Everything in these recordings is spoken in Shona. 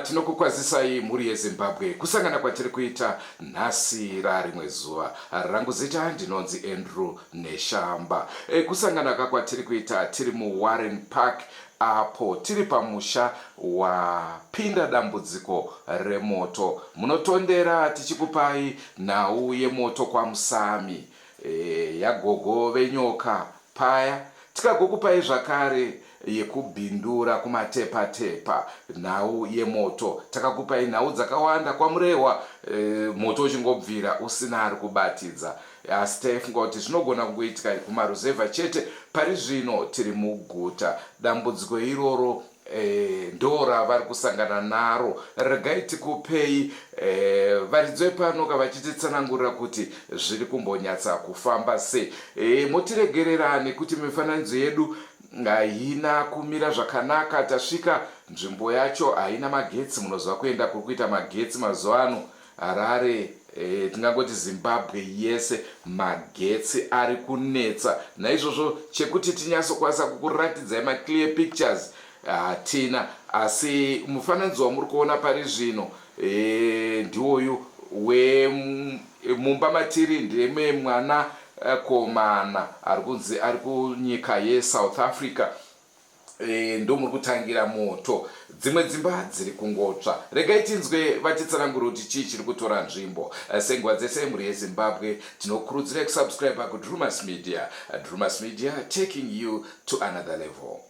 tinokukwazisai mhuri yeZimbabwe kusangana kwatiri kuita nhasi rarimwe zuva. Rangu zita ndinonzi Andrew Neshamba. Kusangana kwatiri kuita tiri muWarren Park, apo tiri pamusha wapinda dambudziko remoto. Munotondera tichikupai nhau yemoto kwa Musami, yagogo venyoka paya. Tikagokupai zvakare yekubhindura kumatepa-tepa, nhau yemoto. Takakupai nhau dzakawanda kwamurehwa moto uchingobvira usina ari kubatidza. Asi taifunga kuti zvinogona kungoitika kumaruzevha chete. Pari zvino tiri muguta. Dambudziko iroro ndo ravari kusangana naro. Regai tikupei varidzi vepano vachititsanangurira kuti zviri kumbonyatsa kufamba sei. Motiregerera nekuti mifananidzo yedu haina kumira zvakanaka. Tasvika nzvimbo yacho haina magetsi. Munoziva kuenda kuri kuita magetsi mazuva ano. Harare, tingangoti Zimbabwe yese magetsi ari kunetsa. Naizvozvo chekuti tinyatsokwanisa kukuratidzai maclear pictures hatina. Asi mufananidzo wamuri kuona pari zvino ndiwoyu wemumba matiri ndeme mwana komana ari kunyika yeSouth Africa. Ndo muri kutangira moto. Dzimwe dzimba dziri kungotsva. Regai tinzwe vatitsanangura kuti chii chiri kutora nzvimbo. Senguva dzese mhuri yeZimbabwe tinokurudzirai kusubscribe kuDrumas Media. Drumas Media, taking you to another level.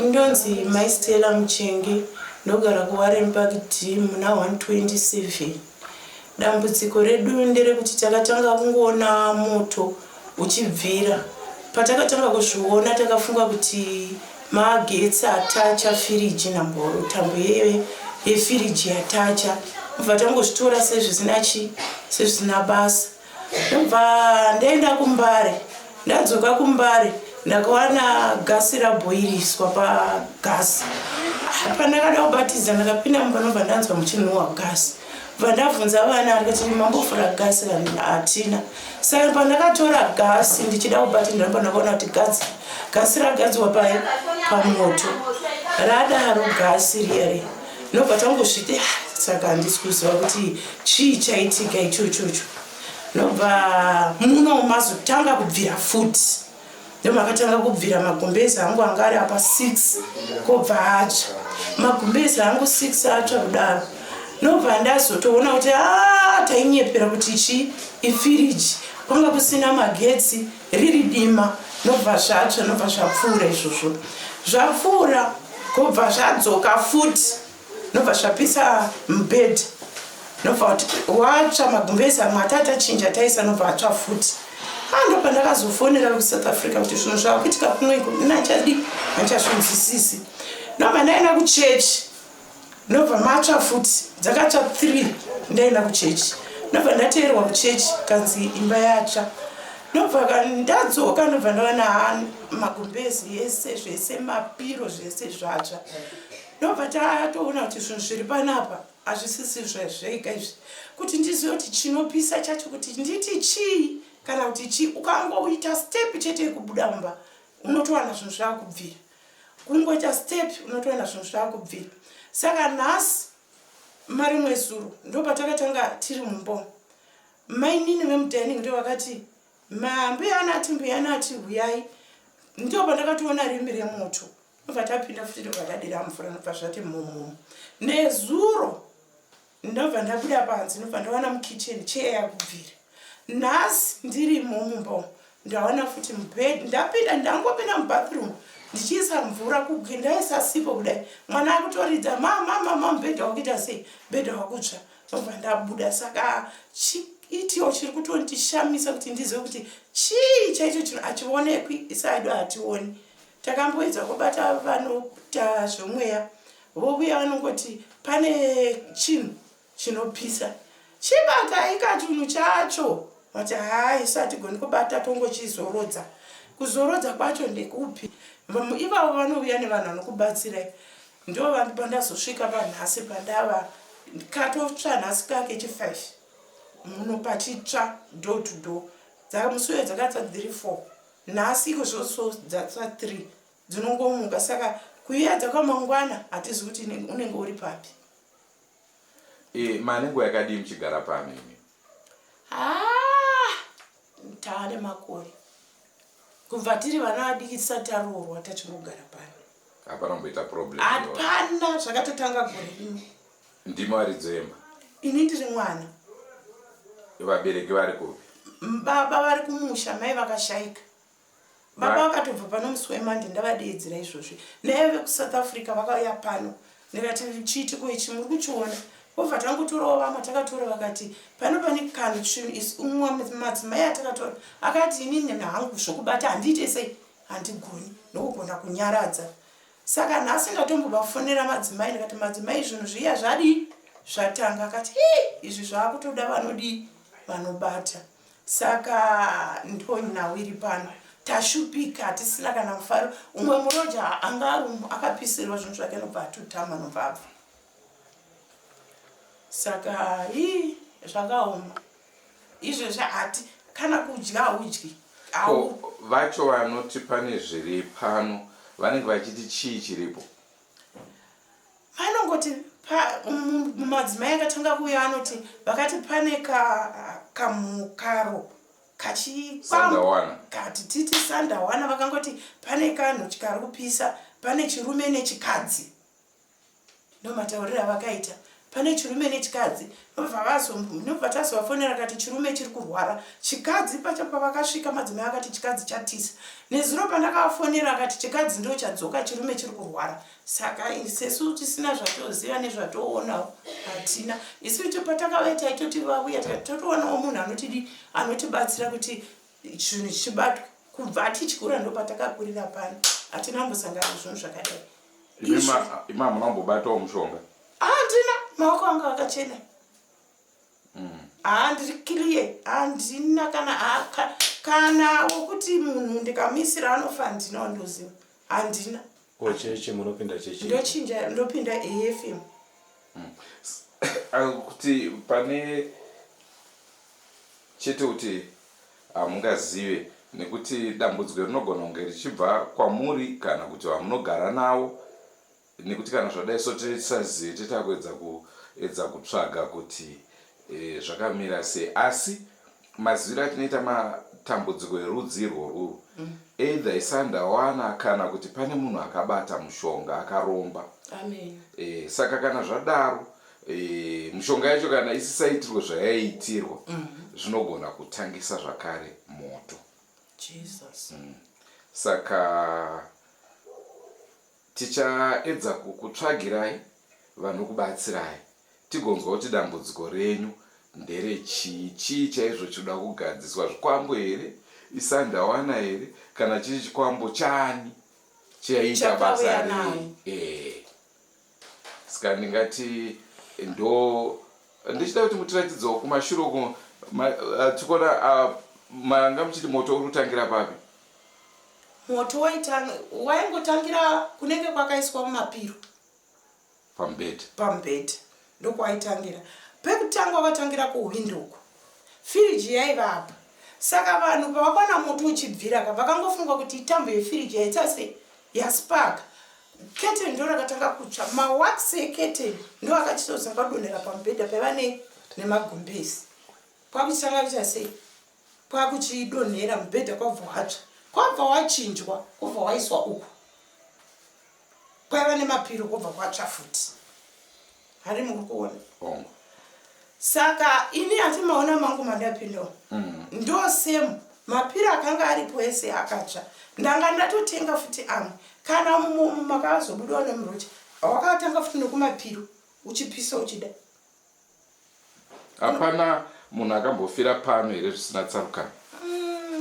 Ndonzi Maistela Mchengi, ndogara kuWarren Park D muna 127. Dambudziko redu nderekuti takatanga kungoona moto uchibvira. Patakatanga kuzviona takafunga kuti magetsi atacha firiji namboro, tambo yefiriji yatacha. Mva tangozvitora sezvisina basa. Ndobva ndaenda kuMbare. Ndadzoka kuMbare ndakawana gasi rabhoiriswa pagasi. Pandakada kubatidza ndakapinda mumba ndobva ndanzwa muchinhuhwa gasi. Bva ndabvunza vana vakati mambofura gasi kana hatina. Saka pandakatora gasi ndichida kubatidza ndobva ndakaona kuti gasi ragadzwa pamoto. Radaro gasi riya. Ndobva tangosviti saka handisi kuziva kuti chii chaitika ichocho. Ndobva muno mazotanga kubvira futi. Ndomakatanga kubvira magumbezi angu anga ari apa 6 kobva atsva. Magumbezi angu 6 atsva kudaro. Ndobva ndazotoona kuti tainyepera kuti ifiriji. Kwanga kusina magetsi, riri dima. Ndobva zvatsva, ndobva zvapfuura izvozvo. Zvapfuura, kobva zvadzoka futi. Ndobva zvapisa mubhedha. Ndobva kuti watsva magumbezi amwe atatachinja taisa ndobva atsva futi. Ndobva ndakazofonera kuSouth Africa kuti zvinhu zvakuitika kumweko handachazvinzwisisi. Ndobva ndaenda kuchechi. Ndobva matsva futi. Dzakatsva 3 ndaenda kuchechi. Ndobva ndateerwa kuchechi kanzi imba yatsva. Ndobva ndadzoka ndobva ndaona magumbezi yese zvese mapiro zvese zvatsva. Ndobva tatoona kuti zvinhu zviri panapa hazvisisi zvega izvi. Kuti ndizive kuti chinopisa chacho kuti nditi chii kana kuti chii. Ukangoita step chete yekubuda mumba unotowana zvinhu zvakubvira. Kungoita step unotowana zvinhu zvakubvira. Saka nhasi marimwe zuro ndobva takatanga tiri mumba. Mainini vemudhaining ndo vakati mbuya nati huyai. Ndobva ndakatoona rimi remoto. Ndobva tapinda futi ndobva tadira mvura ndobva zvati mumhu. Nezuro ndobva ndabuda panze ndobva ndawana mukicheni cheya yakubvira. Nhasi ndirimo mumba umu ndawana futi mubhedhi. Ndangopinda mubathroom ndichiisa mvura ndaisa sipo kudai mwana akutoridza mama mubhedha wakuita sei mubhedha wakutsva ndobva ndabuda. Saka itiwo chiri kutondishamisa kuti ndizive kuti chii chaicho chinhu hachionekwi isaido hationi. Takamboedza kubata vanoita zvomweya vobuya vanongoti pane chinhu chinopisa chibata ikachunhu chacho vati hai satigoni kubata tongochizorodza. Kuzorodza kwacho ndekupi? Ivavo vanouya nevanhu vanokubatsirai. Ndo pandazosvika panhasi pandava katotsva nhasi kake chi5 muno pachitsva door to door. Dzakamusuyo dzakatsva 3-4 nhasi iko zvoso dzatsva 3 dzinongomuka. Saka kuiya dzakamangwana hatizi kuti unenge uri papi. Manengo yakadii muchigara pano imi? Taane makore kubva tiri vana vadiki tisati taroorwa tachingogara pano. Hapana kumboita problem? Hapana, zvakatotanga gore rino. Ndimi waridzemba? Ini ndiri mwana. Vabereki vari kupi? Baba vari kumusha, mai vakashayika. Baba vakatobva pano musi weMonday ndavadaidzira izvozvi. Neve kuSouth Africa vakauya pano. Ndikati chiitiko ichi muri kuchiona. Vobva tangotorawo vamwe takatora vakati pano pane kanhu umwe madzimai atakatora akati inini hangu zvokubata handiite sei handigoni nokugona kunyaradza. Saka nhasi ndatombovafonera madzimai ndikati madzimai zvinhu zviya zvadii zvatanga. Akati izvi zvaakutoda vanodii vanobata. Saka ndonhau iri pano tashupika hatisina kana mufaro. Umwe muroja anga arumu akapisirwa zvinhu zvake nobva atutama nobva abva. Saka zvakaoma izvezvi hati kana kudya haudyi. Vacho vanoti pane zviri pano vanenge vachiti chii chiripo? Vanongoti madzimai akatanga kuuya anoti vakati pane kamukaro sandawana kati titi sandawana. Vakangoti pane kanhu chikari kupisa, pane chirume nechikadzi. Ndomataurira vakaita pane chirume nechikadzi. Nobva tazovafonera kati chirume chiri kurwara. Chikadzi pacho pavakasvika madzimai akati chikadzi chatisa. Nezuro pandakavafonera akati chikadzi ndo chadzoka chirume chiri kurwara. Saka sesu tisina zvatoziva nezvatoonawo hatina. Isu patakavaita taitoti vauya totoonawo munhu anotibatsira kuti zvinhu chibatwe. Kubva tichikura ndo patakakurira pano. Hatina mbosangana zvinhu zvakadai. Ima hamuna kumbobatawo mushonga? Handina, maoko anga akachena. Handiri clear, handina kana wokuti munhu ndikamisira anofa handina wandoziva. Handina. Chechi munopinda chechi? Ndopinda AFM. Kuti pane chete kuti hamungazive nekuti dambudziko rinogona kunge richibva kwamuri kana kuti vamunogara navo. Nekuti kana zvadai so tisazive titakuedza kutsvaga kuti zvakamira sei. Asi maziviro atinoita matambudziko erudzi irworwo either isandawana kana kuti pane munhu akabata mushonga akaromba. Amen. Saka kana zvadaro mushonga yacho kana isisaitirwe zvayaiitirwa zvinogona kutangisa zvakare moto. Jesus. Saka tichaedza kukutsvagirai vanokubatsirai tigonzwa kuti dambudziko renyu ndere chii chaizvo chinoda kugadziswa. Zvikwambo here, isandawana here, kana chiri chikwambo chani chaita basa rei. Saka ndingati ndichida kuti mutiratidzewo kumashure uko tikona manga muchiti moto uri kutangira papi? Moto waingotangira kunenge kwakaiswa mumapiro pamubhedha ndokwaitangira. Pekutanga wakatangira kuwindoko, firiji yaivapa. Saka vanhu pavakaona moto uchibvira vakangofunga kuti itambo yefiriji yaita sei yaspark. Keteni ndo rakatanga kutsva. Mawax eketeni ndo akachitozakadonhera pamubhedha paiva nemagumbezi. Kwakuchitanga kuita sei? Kwakuchidonhera mubhedha kwabva watsva. Kwabva wachinjwa kwabva waiswa uku. Kwaiva nemapiro kwabva kwatsva futi. Hari muri kuona? Saka ini hati maona mangu madapinda. Ndo same mapira akanga aripo ese akatsva. Ndanga ndatotenga futi amwe. Kana makazobudwa nemurocha wakatanga futi nokumapiro uchipisa uchida. Hapana munhu akambofira pano here zvisina tsarukano?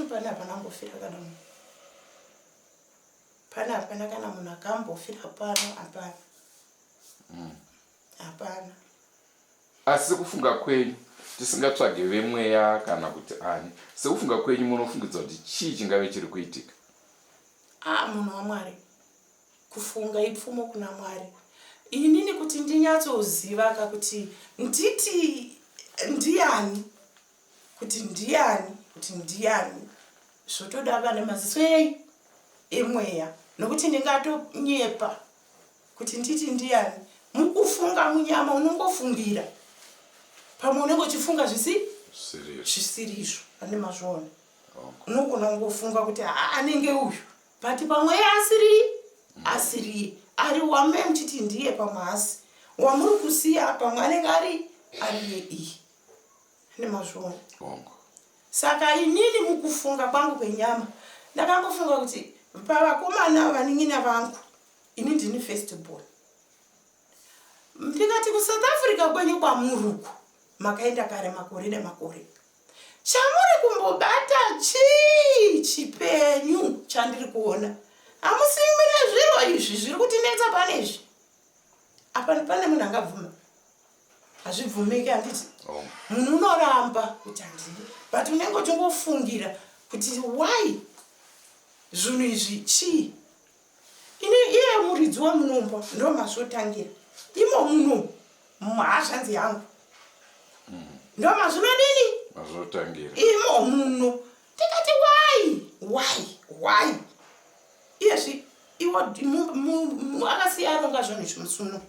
Hapana ambofira kana munhu. Hapana kana munhu akambofira pano hapana. Hapana. Asi kufunga kwenyu tisingatsvage vemweya kana kuti ani, sekufunga kwenyu munofungidza kuti chii chingave chiri kuitika? Munhu waMwari. Kufunga ipfumo kuna Mwari. Inini kuti ndinyatsoziva kuti nditi ndiani, kuti ndiani zvotoda vane maziso emweya, nokuti ndingatonyepa kuti nditi ndiani. Mukufunga munyama unongofungira pamwe unenge uchifunga zvisirizvo ane mazvona. Unogona kungofunga kuti anenge uyu but pamwe asiri ari wame muchiti ndiye pamwe asi wamuri kusiya pamwe anenge ari iyi ane mazvona. Saka inini mukufunga kwangu kwenyama ndakangofunga kuti pavakomana vaning'ina vangu ini ndini first born. Ndikati kuSouth Africa kwenyu kwamuruku makaenda kare makore nemakore. Chamuri kumbobata chipenyu chandiri kuona. Amusimire zviro izvi zviri kutinetsa panezvi. Apa pane munhu angabvuma. Hazvibvumiki handiti. Munhu unoramba kuti handidi. But unenge uchingofungira kuti why zvinhu izvi chii. Iye muridzi wemunombo ndo mazvotangira. Imo muno muhazvanzi yangu. Ndo mazvinodini? Mazvotangira. Imo muno. Tikati why? Iyezvi iwo akasiya aronga zvinhu zvimusuno.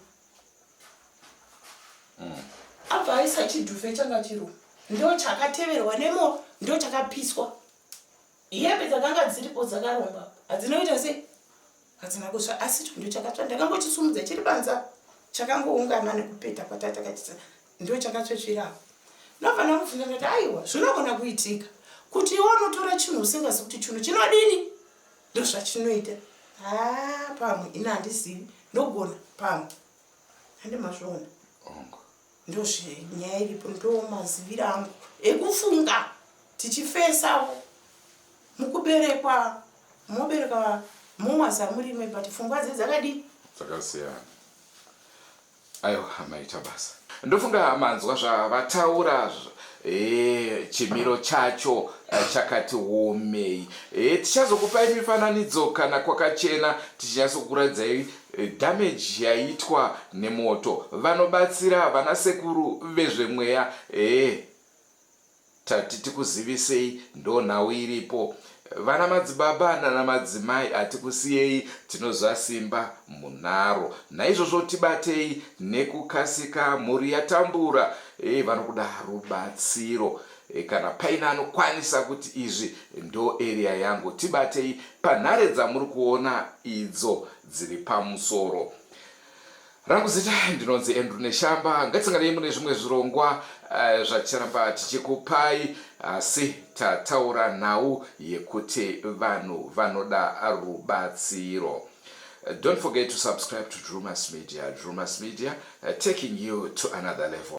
Abva aisa chidhuve changa chiro. Ndo chakateverwa nemo, ndo chakapiswa. Hembe dzakanga dziripo dzakarongwa. Hadzinoita sei? Hadzina kusva asi ndo chakatsva. Ndakangochisumudza chiri panza. Chakangoungana nekupeta kwatata kachisa. Ndo chakatsvetsvira. Nobva kufunga kuti aiwa zvinogona kuitika. Kuti iwe unotora chinhu usingazivi kuti chinhu chinodini? Ndo zvachinoita. Pamwe ina handizivi. Ndogona pamwe. Handi mazvona. Ndo nyaya iripo ndo maziviro angu ekufunga tichifesawo mukuberekwa moberekwa mumwaza murime but pfungwa dzakadini dzakasiyana. Aiwa maita basa. Ndofunga manzwa zvavataura chimiro chacho chakati womei. Tichazokupai mifananidzo kana kwakachena tichinyatsokuradzai damage yaitwa nemoto. Vanobatsira vana sekuru vezvemweya tatiti kuzivisei ndo nhau iripo. Vana madzibaba nana madzimai atikusiyei tinozwa simba munaro. Naizvozvo tibatei nekukasika mhuri yatambura vanokuda rubatsiro. Kana paina anokwanisa kuti izvi ndo area yangu tibatei panhare dzamuri kuona idzo dziri pamusoro. Rangu zita ndinonzi Andrew Neshamba. Ngatsanganei mune zvimwe zvirongwa zvacharamba tichikupai asi tataura nhau yekuti vanhu vanoda rubatsiro. Don't forget to subscribe to Drumas Media. Drumas Media taking you to another level.